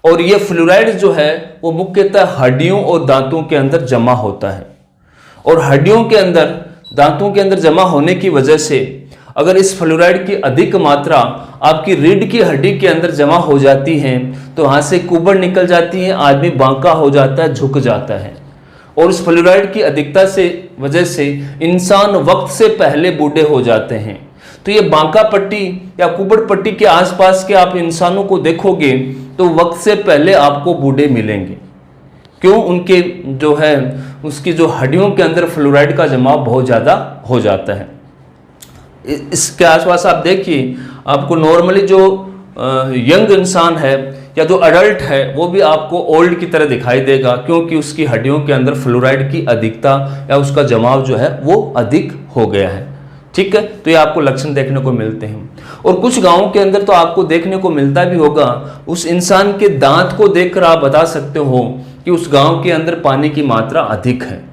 A: और ये फ्लोराइड जो है वो मुख्यतः हड्डियों और दांतों के अंदर जमा होता है। और हड्डियों के अंदर, दांतों के अंदर जमा होने की वजह से अगर इस फ्लोराइड की अधिक मात्रा आपकी रीढ़ की हड्डी के अंदर जमा हो जाती है तो वहां से कुबड़ निकल जाती है, आदमी बांका हो जाता है, झुक जाता है। और इस फ्लोराइड की अधिकता से वजह से इंसान वक्त से पहले बूढ़े हो जाते हैं। तो ये बांका पट्टी या कुबड़ पट्टी के आसपास के आप इंसानों को देखोगे तो वक्त से पहले आपको बूढ़े मिलेंगे। क्यों? उनके जो है उसकी जो हड्डियों के अंदर फ्लोराइड का जमाव बहुत ज़्यादा हो जाता है। इसके आसपास आप देखिए, आपको नॉर्मली जो यंग इंसान है या जो अडल्ट है वो भी आपको ओल्ड की तरह दिखाई देगा, क्योंकि उसकी हड्डियों के अंदर फ्लोराइड की अधिकता या उसका जमाव जो है वो अधिक हो गया है। ठीक है, तो ये आपको लक्षण देखने को मिलते हैं। और कुछ गांवों के अंदर तो आपको देखने को मिलता भी होगा, उस इंसान के दांत को देखकर आप बता सकते हो कि उस गांव के अंदर पानी की मात्रा अधिक है।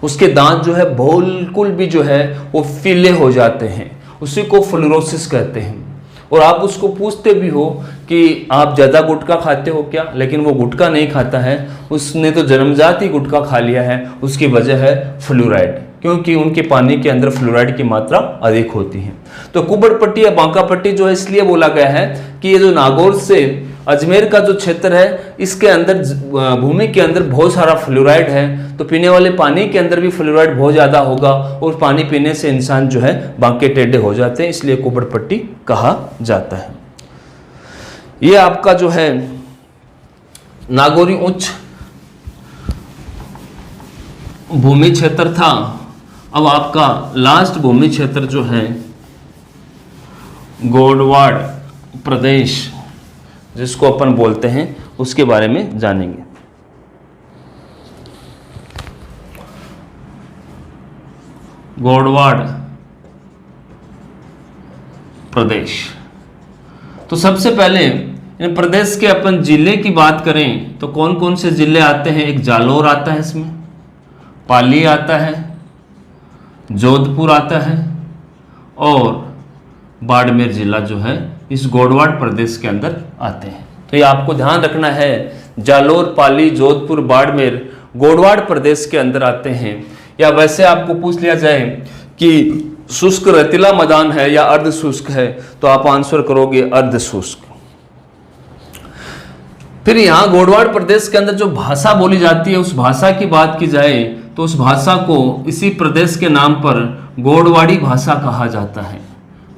A: उसके दांत जो है बिल्कुल भी जो है वो पीले हो जाते हैं, उसी को फ्लोरोसिस कहते हैं। और आप उसको पूछते भी हो कि आप ज़्यादा गुटखा खाते हो क्या, लेकिन वो गुटखा नहीं खाता है, उसने तो जन्मजात ही गुटखा खा लिया है। उसकी वजह है फ्लोराइड, क्योंकि उनके पानी के अंदर फ्लोराइड की मात्रा अधिक होती है। तो कुबड़ पट्टी या बांका पट्टी जो है इसलिए बोला गया है कि ये जो नागौर से अजमेर का जो क्षेत्र है इसके अंदर भूमि के अंदर बहुत सारा फ्लोराइड है, तो पीने वाले पानी के अंदर भी फ्लोराइड बहुत ज़्यादा होगा और पानी पीने से इंसान जो है बांके टेढ़े हो जाते हैं, इसलिए कुबड़ पट्टी कहा जाता है। ये आपका जो है नागौरी उच्च भूमि क्षेत्र था। अब आपका लास्ट भूमि क्षेत्र जो है गोडवाड़ प्रदेश जिसको अपन बोलते हैं, उसके बारे में जानेंगे। गोडवाड़ प्रदेश, तो सबसे पहले इन प्रदेश के अपन जिले की बात करें तो कौन कौन से जिले आते हैं? एक जालोर आता है, इसमें पाली आता है, जोधपुर आता है और बाड़मेर जिला जो है इस गोडवाड़ प्रदेश के अंदर आते हैं। तो ये आपको ध्यान रखना है, जालोर, पाली, जोधपुर, बाड़मेर गोडवाड़ प्रदेश के अंदर आते हैं। या वैसे आपको पूछ लिया जाए कि शुष्क रेतीला मैदान है या अर्ध शुष्क है, तो आप आंसर करोगे अर्ध शुष्क। फिर यहाँ गोडवाड़ प्रदेश के अंदर जो भाषा बोली जाती है उस भाषा की बात की जाए तो उस भाषा को इसी प्रदेश के नाम पर गोडवाड़ी भाषा कहा जाता है।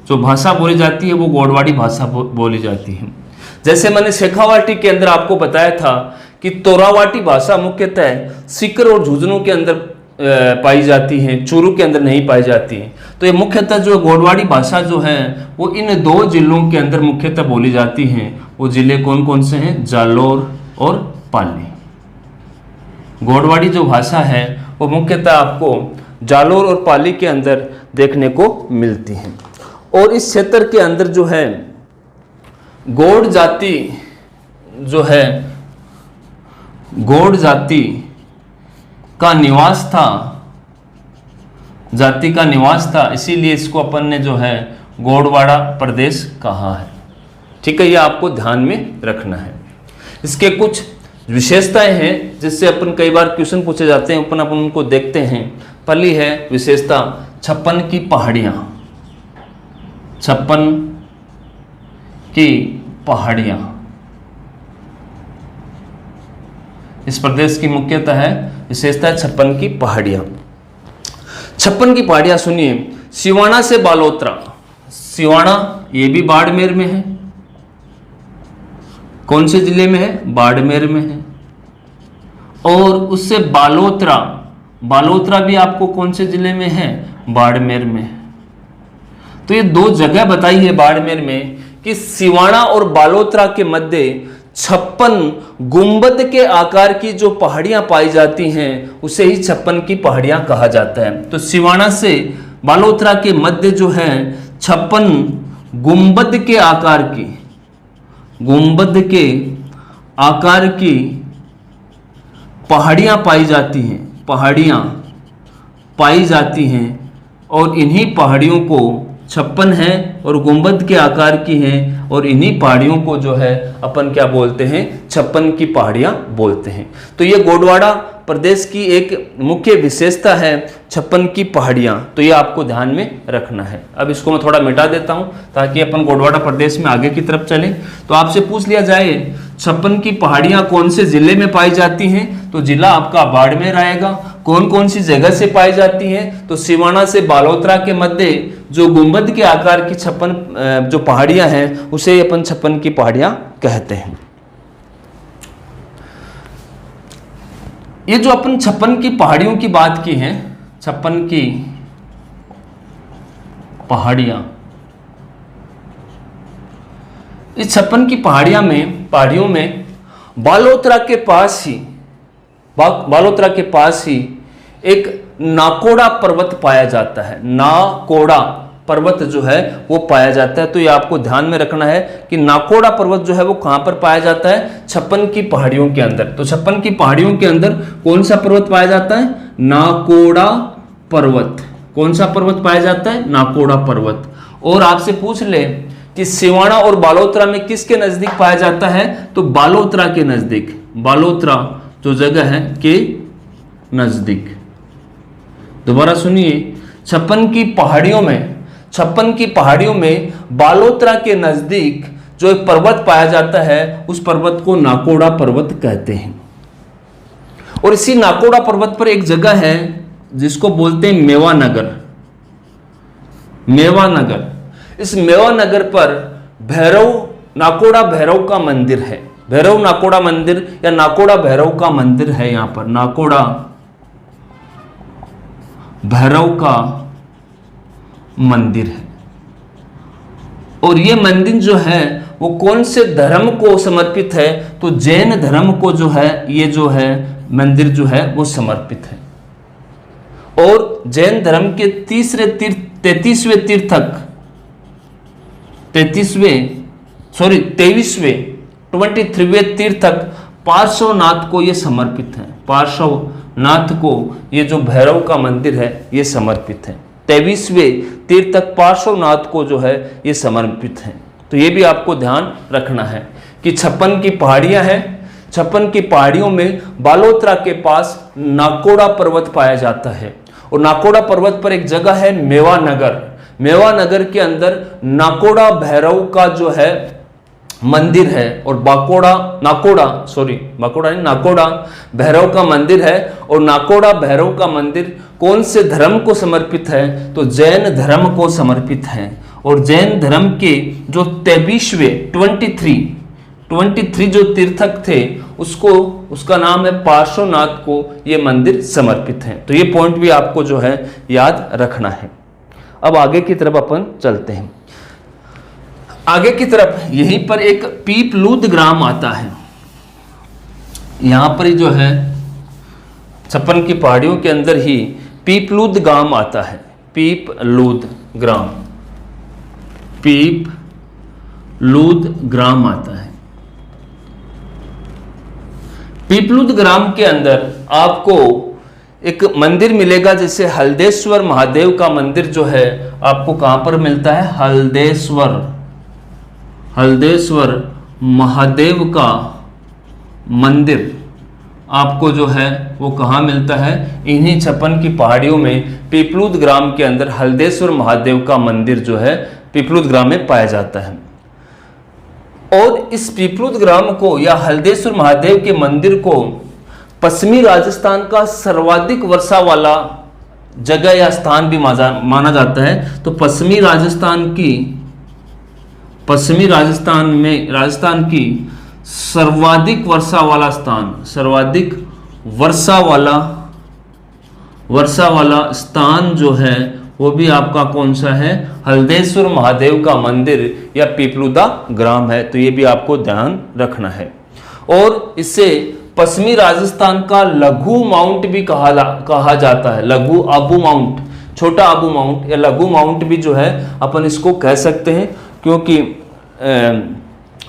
A: जो भाषा बोली जाती है वो गोडवाड़ी भाषा बोली जाती है। जैसे मैंने शेखावाटी के अंदर आपको बताया था कि तोरावाटी भाषा मुख्यतः सीकर और झुंझुनू के अंदर पाई जाती है, चूरू के अंदर नहीं पाई जाती है। तो ये मुख्यतः जो गोडवाड़ी भाषा जो है वो इन दो जिलों के अंदर मुख्यतः बोली जाती हैं। वो जिले कौन कौन से हैं? जालोर और पाली। गोडवाड़ी जो भाषा है वो मुख्यतः आपको जालोर और पाली के अंदर देखने को मिलती है। और इस क्षेत्र के अंदर जो है गौड़ जाति जो है, गौड़ जाति का निवास था, जाति का निवास था, इसीलिए इसको अपन ने जो है गोडवाड़ा प्रदेश कहा है। ठीक है, ये आपको ध्यान में रखना है। इसके कुछ विशेषताएं हैं जिससे अपन कई बार क्वेश्चन पूछे जाते हैं, अपन उनको देखते हैं। पहली है विशेषता 56 की पहाड़ियां। 56 की पहाड़ियां इस प्रदेश की मुख्यतः है विशेषता है 56 की पहाड़ियां। 56 की पहाड़ियां सुनिए, सिवाना से बालोतरा। सिवाना ये भी बाड़मेर में है। कौन से जिले में है? बाड़मेर में है। और उससे बालोतरा, बालोतरा भी आपको कौन से जिले में है? बाड़मेर में है। तो ये दो जगह बताई है बाड़मेर में कि सिवाना और बालोतरा के मध्य 56 गुंबद के आकार की जो पहाड़ियां पाई जाती हैं उसे ही 56 की पहाड़ियां कहा जाता है। तो सिवाना से बालोतरा के मध्य जो है 56 गुंबद के आकार की, गुंबद के आकार की पहाड़ियां पाई जाती हैं, पहाड़ियां पाई जाती हैं। और इन्हीं पहाड़ियों को 56 है और गुंबद के आकार की हैं, और इन्हीं पहाड़ियों को जो है अपन क्या बोलते हैं? 56 की पहाड़ियां बोलते हैं। तो ये गोंडवाना प्रदेश की एक मुख्य विशेषता है 56 की पहाड़ियां। तो ये आपको ध्यान में रखना है। अब इसको मैं थोड़ा मिटा देता हूं ताकि अपन गोंडवाना प्रदेश में आगे की तरफ चलें। तो आपसे पूछ लिया जाए 56 की पहाड़ियां कौन से जिले में पाई जाती हैं, तो जिला आपका बाड़मेर आएगा। कौन कौन सी जगह से पाई जाती हैं, तो सिवाना से बालोतरा के मध्य जो गुंबद के आकार की 56 जो पहाड़ियां हैं उसे अपन 56 की पहाड़ियां कहते हैं। ये जो अपन 56 की पहाड़ियों की बात की है, 56 की पहाड़ियां, इस 56 की पहाड़ियों में बालोतरा के पास ही एक नाकोड़ा पर्वत पाया जाता है। नाकोड़ा पर्वत जो है वो पाया जाता है। तो ये आपको ध्यान में रखना है कि नाकोड़ा पर्वत जो है वो कहां पर पाया जाता है? 56 की पहाड़ियों के अंदर। तो 56 की पहाड़ियों के अंदर कौन सा पर्वत पाया जाता है? नाकोड़ा पर्वत। कौन सा पर्वत पाया जाता है? नाकोड़ा पर्वत। और आपसे पूछ ले कि सिवाना और बालोतरा में किसके नजदीक पाया जाता है, तो बालोतरा के नजदीक, बालोतरा जो जगह है के नजदीक। दोबारा सुनिए, 56 की पहाड़ियों में बालोतरा के नजदीक जो एक पर्वत पाया जाता है उस पर्वत को नाकोड़ा पर्वत कहते हैं। और इसी नाकोड़ा पर्वत पर एक जगह है जिसको बोलते हैं मेवानगर। मेवानगर, इस मेवानगर पर नाकोड़ा भैरव का मंदिर है। भैरव नाकोड़ा मंदिर या नाकोड़ा भैरव का मंदिर है। यहां पर नाकोड़ा भैरव का मंदिर है। और यह मंदिर जो है वो कौन से धर्म को समर्पित है, तो जैन धर्म को जो है ये जो है मंदिर जो है वो समर्पित है। और जैन धर्म के 23वें तीर्थक पार्श्वनाथ को ये समर्पित है। पार्श्वनाथ को ये जो भैरव का मंदिर है ये समर्पित है। 23वें तीर्थक पार्श्वनाथ को जो है ये समर्पित है। तो ये भी आपको ध्यान रखना है कि 56 की पहाड़ियां हैं। 56 की पहाड़ियों में बालोतरा के पास नाकोड़ा पर्वत पाया जाता है। और नाकोड़ा पर्वत पर एक जगह है मेवानगर। मेवानगर के अंदर नाकोड़ा भैरव का जो है मंदिर है। और नाकोड़ा भैरव का मंदिर है। और नाकोड़ा भैरव का मंदिर कौन से धर्म को समर्पित है, तो जैन धर्म को समर्पित है। और जैन धर्म के जो 23 जो तीर्थक थे उसका नाम है पार्श्वनाथ को ये मंदिर समर्पित है। तो ये पॉइंट भी आपको जो है याद रखना है। अब आगे की तरफ अपन चलते हैं। आगे की तरफ यहीं पर एक पीपलूद ग्राम आता है। यहां पर ही जो है 56 की पहाड़ियों के अंदर ही पीपलूद ग्राम आता है। पीपलूद ग्राम आता है। पीपलूद ग्राम के अंदर आपको एक मंदिर मिलेगा, जैसे हल्देश्वर महादेव का मंदिर जो है आपको कहां पर मिलता है? हल्देश्वर महादेव का मंदिर आपको जो है वो कहाँ मिलता है, इन्हीं छप्पन की पहाड़ियों में पीपलूद ग्राम के अंदर हल्देश्वर महादेव का मंदिर जो है पीपलूद ग्राम में पाया जाता है। और इस पीपलूद ग्राम को या हल्देश्वर महादेव के मंदिर को पश्चिमी राजस्थान का सर्वाधिक वर्षा वाला जगह या स्थान भी माना जाता है। तो पश्चिमी राजस्थान की सर्वाधिक वर्षा वाला स्थान, सर्वाधिक वर्षा वाला स्थान जो है वो भी आपका कौन सा है, हल्देश्वर महादेव का मंदिर या पीपलूदा ग्राम है। तो ये भी आपको ध्यान रखना है। और इसे पश्चिमी राजस्थान का लघु माउंट भी कहा जाता है। लघु आबू माउंट, छोटा आबू माउंट या लघु माउंट भी जो है अपन इसको कह सकते हैं, क्योंकि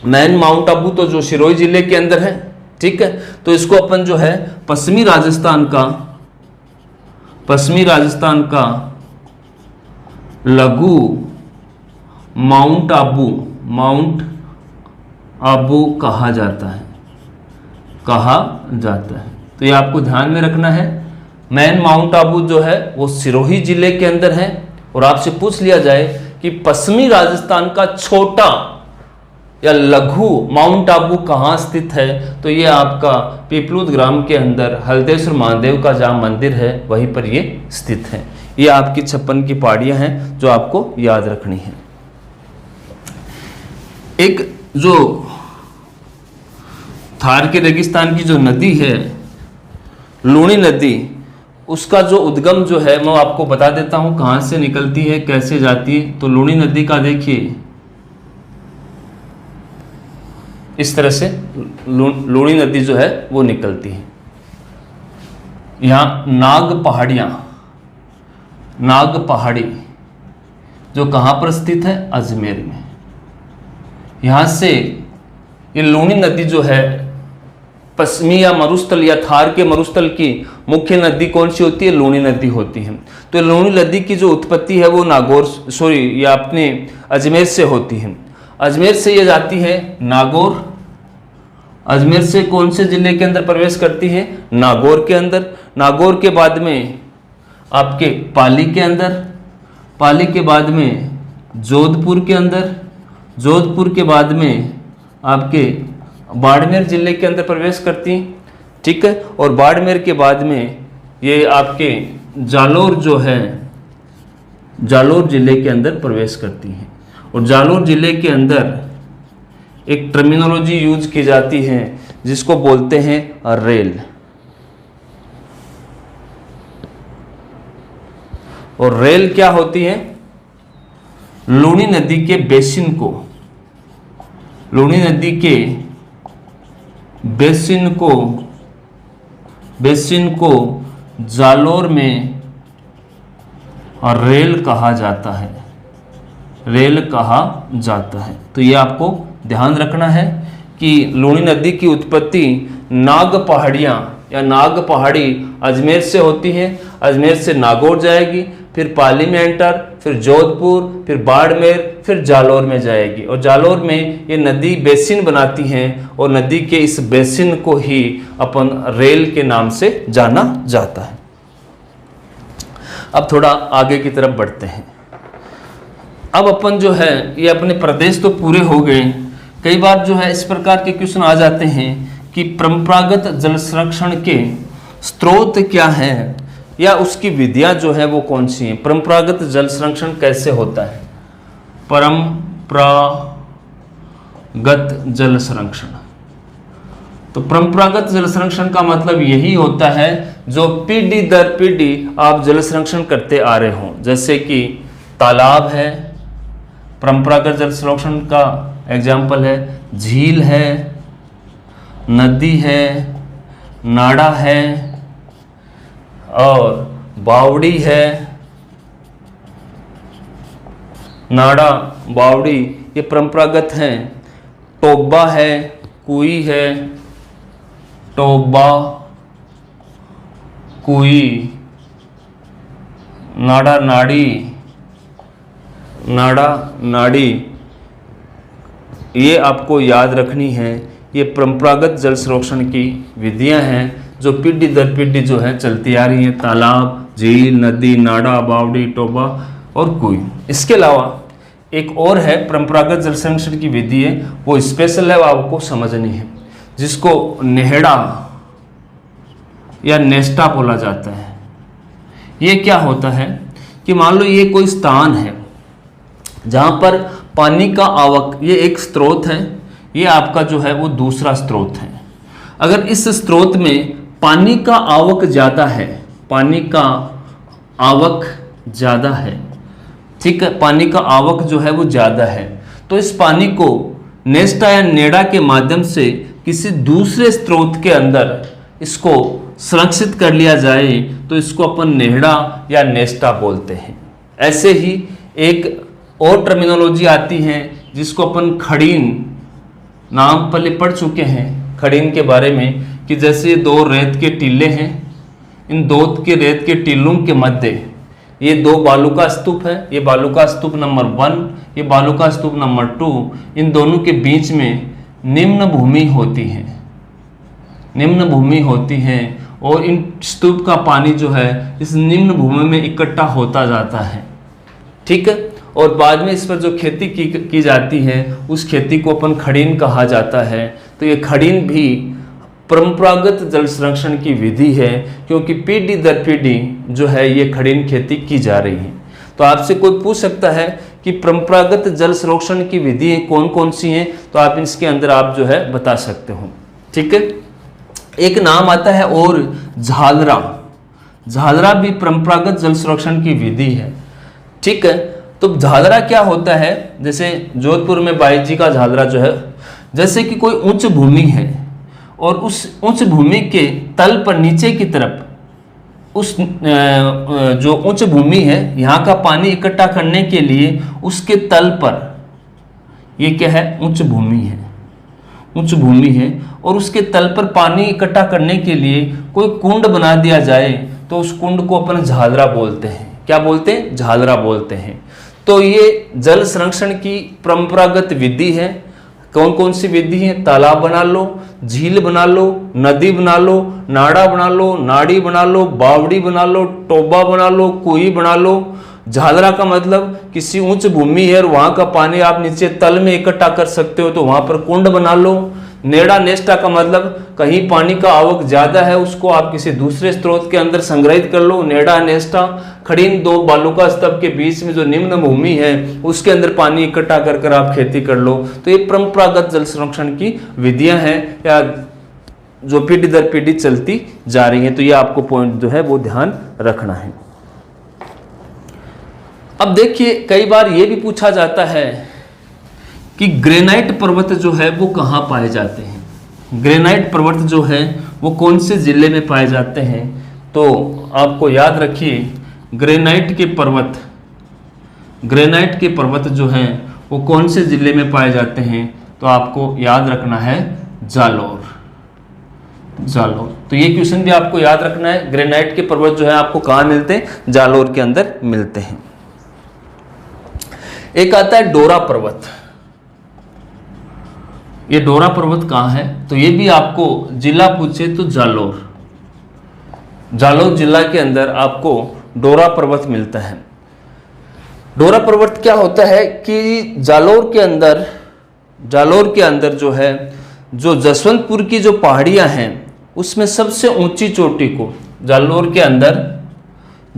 A: मैन माउंट आबू तो जो सिरोही जिले के अंदर है, ठीक है। तो इसको अपन जो है पश्चिमी राजस्थान का लघु माउंट आबू कहा जाता है। तो ये आपको ध्यान में रखना है। मैन माउंट आबू जो है वो सिरोही जिले के अंदर है। और आपसे पूछ लिया जाए कि पश्चिमी राजस्थान का छोटा या लघु माउंट आबू कहाँ स्थित है, तो ये आपका पीपलूद ग्राम के अंदर हल्देश्वर महादेव का जहाँ मंदिर है वहीं पर ये स्थित है। ये आपकी 56 की पहाड़ियाँ हैं जो आपको याद रखनी है। एक जो थार के रेगिस्तान की जो नदी है लूणी नदी, उसका जो उद्गम जो है मैं आपको बता देता हूँ कहाँ से निकलती है, कैसे जाती है। तो लूणी नदी का देखिए इस तरह से लूणी नदी जो है वो निकलती है। यहाँ नाग पहाड़ी जो कहाँ पर स्थित है, अजमेर में। यहाँ से ये लूणी नदी जो है पश्चिमी या मरुस्थल या थार के मरुस्थल की मुख्य नदी कौन सी होती है, लूणी नदी होती है। तो लूणी नदी की जो उत्पत्ति है वो या अपने अजमेर से होती है। अजमेर से ये जाती है नागौर। अजमेर से कौन से जिले के अंदर प्रवेश करती है, नागौर के अंदर। नागौर के बाद में आपके पाली के अंदर, पाली के बाद में जोधपुर के अंदर, जोधपुर के बाद में आपके बाड़मेर जिले के अंदर प्रवेश करती, ठीक है। और बाड़मेर के बाद में ये आपके जालोर जो है, जालोर जिले के अंदर प्रवेश करती हैं। और जालोर जिले के अंदर एक टर्मिनोलॉजी यूज की जाती है जिसको बोलते हैं रेल। और रेल क्या होती है, लूणी नदी के बेसिन को, लूणी नदी के बेसिन को जालोर में रेल कहा जाता है, रेल कहा जाता है। तो ये आपको ध्यान रखना है कि लूणी नदी की उत्पत्ति नाग पहाड़ियाँ या नाग पहाड़ी अजमेर से होती है। अजमेर से नागौर जाएगी, फिर पाली में एंटर, फिर जोधपुर, फिर बाड़मेर, फिर जालोर में जाएगी। और जालोर में ये नदी बेसिन बनाती हैं और नदी के इस बेसिन को ही अपन रेल के नाम से जाना जाता है। अब थोड़ा आगे की तरफ बढ़ते हैं। अब अपन जो है ये अपने प्रदेश तो पूरे हो गए। कई बार जो है इस प्रकार के क्वेश्चन आ जाते हैं कि परंपरागत जल संरक्षण के स्रोत क्या हैं या उसकी विधियां जो है वो कौन सी हैं। परंपरागत जल संरक्षण कैसे होता है, परंपरागत जल संरक्षण। तो परंपरागत जल संरक्षण का मतलब यही होता है जो पीढ़ी दर पीढ़ी आप जल संरक्षण करते आ रहे हो। जैसे कि तालाब है, परंपरागत जल संरक्षण का एग्जाम्पल है, झील है, नदी है, नाड़ा है और बावड़ी है। नाड़ा, बावड़ी ये परंपरागत हैं। टोबा है, कुई है, टोबा, कुई, नाड़ा, नाड़ी, नाड़ा, नाड़ी, ये आपको याद रखनी है। ये परंपरागत जल संरक्षण की विधियां हैं जो पीढ़ी दर पीढ़ी जो है चलती आ रही है, तालाब, झील, नदी, नाड़ा, बावड़ी, टोबा और कुएं। इसके अलावा एक और है परंपरागत जल संरक्षण की विधि है, वो स्पेशल है, वो आपको समझनी है, जिसको नेहड़ा या नेस्टा बोला जाता है। ये क्या होता है कि मान लो ये कोई स्थान है जहाँ पर पानी का आवक, ये एक स्रोत है, ये आपका जो है वो दूसरा स्रोत है। अगर इस स्रोत में पानी का आवक ज़्यादा है, पानी का आवक ज़्यादा है, ठीक है, पानी का आवक जो है वो ज़्यादा है, तो इस पानी को नेस्टा या नेड़ा के माध्यम से किसी दूसरे स्रोत के अंदर इसको संरक्षित कर लिया जाए तो इसको अपन नेहड़ा या नेस्टा बोलते हैं। ऐसे ही एक और टर्मिनोलॉजी आती है जिसको अपन खड़ीन, नाम पहले पढ़ चुके हैं खड़ीन के बारे में, कि जैसे दो रेत के टीले हैं, इन दो के रेत के टीलों के मध्य ये दो बालू का स्तूप है, ये बालू का स्तूप नंबर 1, ये बालू का स्तूप नंबर 2, इन दोनों के बीच में निम्न भूमि होती है, निम्न भूमि होती है और इन स्तूप का पानी जो है इस निम्न भूमि में इकट्ठा होता जाता है, ठीक है, और बाद में इस पर जो खेती की जाती है उस खेती को अपन खड़ीन कहा जाता है। तो ये खड़ीन भी परंपरागत जल संरक्षण की विधि है, क्योंकि पीढ़ी दर पीढ़ी जो है ये खड़ीन खेती की जा रही है। तो आपसे कोई पूछ सकता है कि परंपरागत जल संरक्षण की विधि कौन कौन सी हैं, तो आप इसके अंदर आप जो है बता सकते हो, ठीक है। एक नाम आता है और झालरा, झालरा भी परंपरागत जल संरक्षण की विधि है, ठीक है। तो झालरा क्या होता है, जैसे जोधपुर में बाई जी का झालरा जो है, जैसे कि कोई उच्च भूमि है और उस उच्च भूमि के तल पर नीचे की तरफ उस जो उच्च भूमि है यहाँ का पानी इकट्ठा करने के लिए उसके तल पर, ये क्या है, उच्च भूमि है, उच्च भूमि है और उसके तल पर पानी इकट्ठा करने के लिए कोई कुंड बना दिया जाए तो उस कुंड को अपन झालरा बोलते हैं। क्या बोलते हैं? झालरा बोलते हैं। तो ये जल संरक्षण की परंपरागत विधि है। कौन कौन सी विधि है? तालाब बना लो, झील बना लो, नदी बना लो, नाड़ा बना लो, नाड़ी बना लो, बावड़ी बना लो, टोबा बना लो, कुई बना लो। झालरा का मतलब किसी उच्च भूमि है और वहां का पानी आप नीचे तल में इकट्ठा कर सकते हो तो वहां पर कुंड बना लो। नेड़ा नेस्टा का मतलब कहीं पानी का आवक ज्यादा है उसको आप किसी दूसरे स्रोत के अंदर संग्रहित कर लो। नेड़ा नेस्टा खड़ीन दो बालू का स्तंभ के बीच में जो निम्न भूमि है उसके अंदर पानी इकट्ठा कर आप खेती कर लो। तो ये परंपरागत जल संरक्षण की विधियां हैं या जो पीढ़ी दर पीढ़ी चलती जा रही है। तो ये आपको पॉइंट जो है वो ध्यान रखना है। अब देखिए कई बार ये भी पूछा जाता है कि ग्रेनाइट पर्वत जो है वो कहाँ पाए जाते हैं। ग्रेनाइट पर्वत जो है वो कौन से जिले में पाए जाते हैं? तो आपको याद रखिए ग्रेनाइट के पर्वत जो हैं वो कौन से जिले में पाए जाते हैं? तो आपको याद रखना है जालौर। तो ये क्वेश्चन भी आपको याद रखना है। ग्रेनाइट के पर्वत जो है आपको कहाँ मिलते हैं? जालौर के अंदर मिलते हैं। एक आता है डोरा पर्वत। ये डोरा पर्वत कहाँ है? तो ये भी आपको जिला पूछे तो जालौर जिला के अंदर आपको डोरा पर्वत मिलता है। डोरा पर्वत क्या होता है कि जालौर के अंदर जो है जो जसवंतपुर की जो पहाड़ियां हैं उसमें सबसे ऊंची चोटी को जालौर के अंदर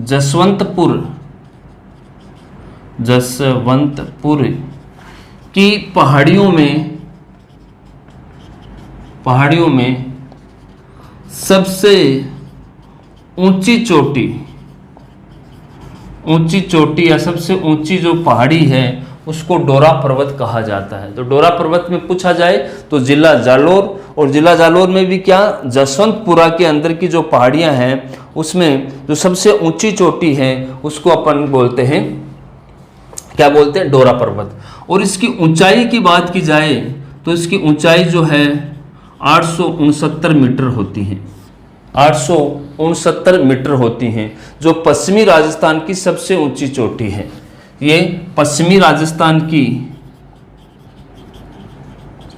A: जसवंतपुर की पहाड़ियों में सबसे ऊंची चोटी या सबसे ऊंची जो पहाड़ी है उसको डोरा पर्वत कहा जाता है। तो डोरा पर्वत में पूछा जाए तो जिला जालौर, और जिला जालौर में भी क्या जसवंतपुरा के अंदर की जो पहाड़ियां हैं उसमें जो सबसे ऊंची चोटी है उसको अपन बोलते हैं, क्या बोलते हैं? डोरा पर्वत। और इसकी ऊंचाई की बात की जाए तो इसकी ऊंचाई जो है 869 मीटर होती है। 869 मीटर होती हैं, जो पश्चिमी राजस्थान की सबसे ऊंची चोटी है। ये पश्चिमी राजस्थान की,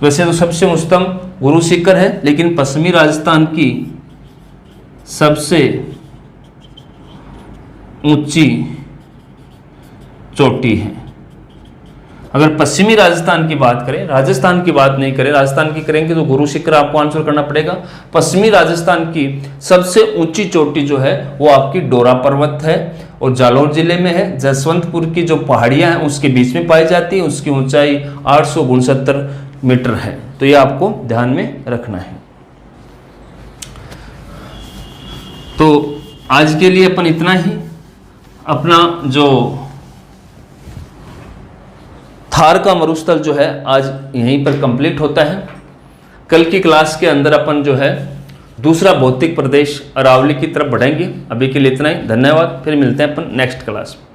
A: वैसे तो सबसे उच्चतम गुरु शिखर है, लेकिन पश्चिमी राजस्थान की सबसे ऊंची चोटी है। अगर पश्चिमी राजस्थान की बात करें, राजस्थान की बात नहीं करें, राजस्थान की करेंगे तो गुरु शिखर आपको आंसर करना पड़ेगा। पश्चिमी राजस्थान की सबसे ऊंची चोटी जो है वो आपकी डोरा पर्वत है और जालौर जिले में है। जसवंतपुर की जो पहाड़ियां हैं उसके बीच में पाई जाती है, उसकी ऊंचाई 869 मीटर है। तो ये आपको ध्यान में रखना है। तो आज के लिए अपन इतना ही। अपना जो थार का मरुस्थल जो है आज यहीं पर कंप्लीट होता है। कल की क्लास के अंदर अपन जो है दूसरा भौतिक प्रदेश अरावली की तरफ बढ़ेंगे। अभी के लिए इतना ही, धन्यवाद। फिर मिलते हैं अपन नेक्स्ट क्लास में।